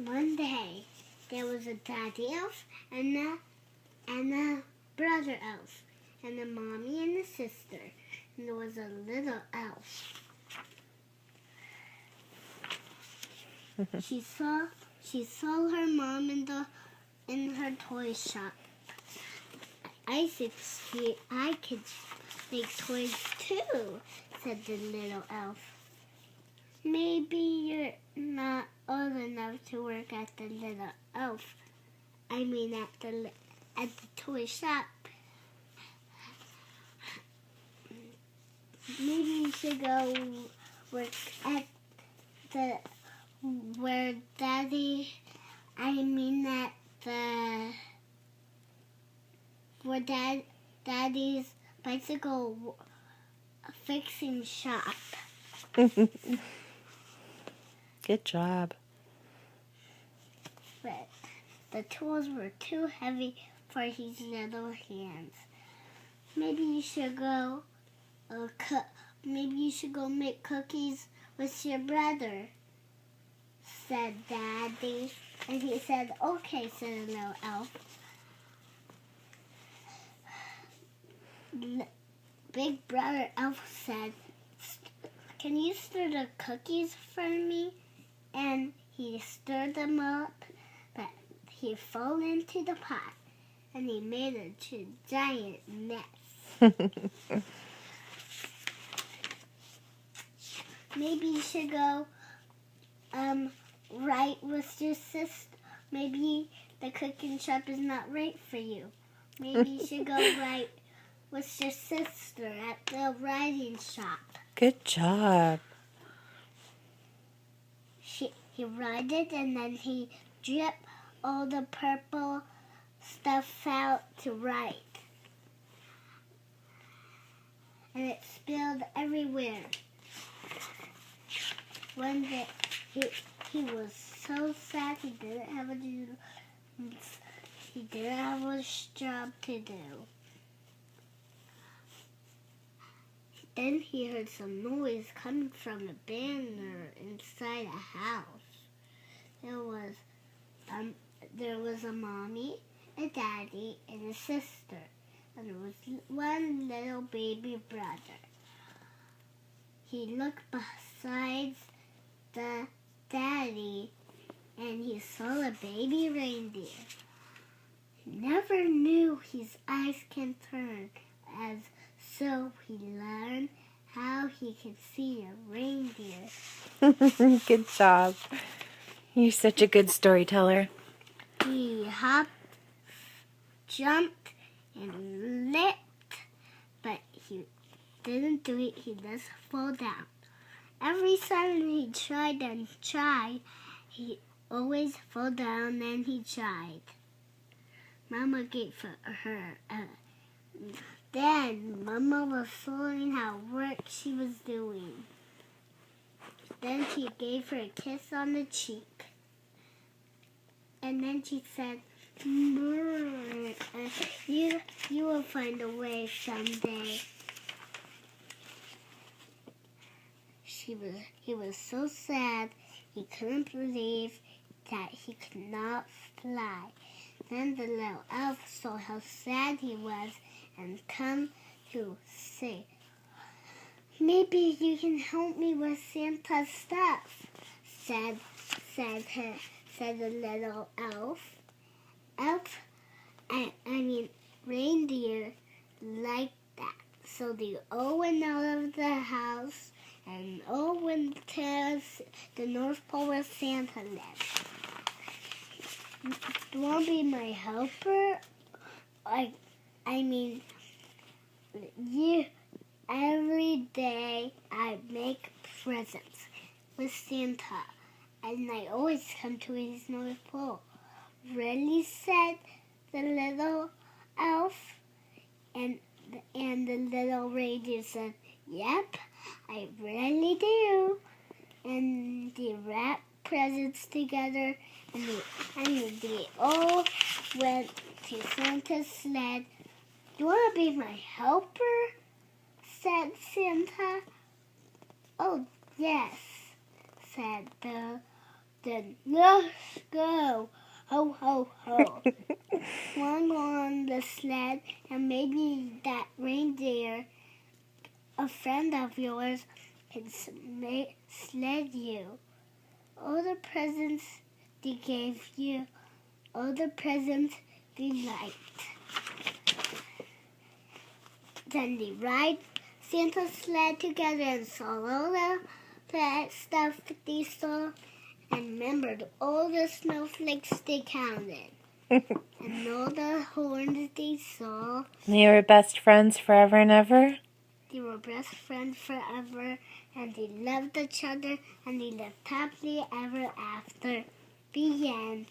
One day, there was a daddy elf and a brother elf, and a mommy and a sister, and there was a little elf. She saw her mom in her toy shop. I could make toys too, said the little elf. Maybe you're not old enough to work at the little elf. I mean at the toy shop. Maybe you should go work at where Daddy's bicycle fixing shop. Good job. But the tools were too heavy for his little hands. Maybe you should go make cookies with your brother, said Daddy. And he said, okay, said the little elf. Big brother elf said, can you stir the cookies for me? And he stirred them up, but he fell into the pot, and he made a giant mess. Maybe you should go right with your sister. Maybe the cooking shop is not right for you. Maybe you should go right with your sister at the riding shop. Good job. He righted and then he dripped all the purple stuff out to write. And it spilled everywhere. One day he was so sad he didn't have a job to do. Then he heard some noise coming from a banner inside a house. There was a mommy, a daddy, and a sister, and there was one little baby brother. He looked besides the daddy, and he saw a baby reindeer. He never knew his eyes can turn, so he learned how he could see a reindeer. Good job. You're such a good storyteller. He hopped, jumped, and leaped, but he didn't do it. He just fell down. Every time he tried and tried, he always fell down and he tried. Mama gave her Then Mama was showing how work she was doing. Then she gave her a kiss on the cheek. And then she said, you will find a way someday. He was so sad he couldn't believe that he could not fly. Then the little elf saw how sad he was and come to say, maybe you can help me with Santa's stuff, said the little elf. Reindeer liked that. So they all went out of the house and all went to the North Pole where Santa lived. Do you want to be my helper? Every day I make presents with Santa, and I always come to his North Pole. Really, said the little elf, and the little reindeer said, yep, I really do. And they wrapped presents together, and they all went to Santa's sled. You want to be my helper? Said Santa. Oh, yes, said the Then let's go. Ho, ho, ho. Swung on the sled, and maybe that reindeer, a friend of yours, can sled you. All the presents they gave you, all the presents they liked. Then they ride Santa's sled together and saw all the stuff they saw and remembered all the snowflakes they counted and all the horns they saw. They were best friends forever and ever? They were best friends forever, and they loved each other, and they lived happily ever after. The end.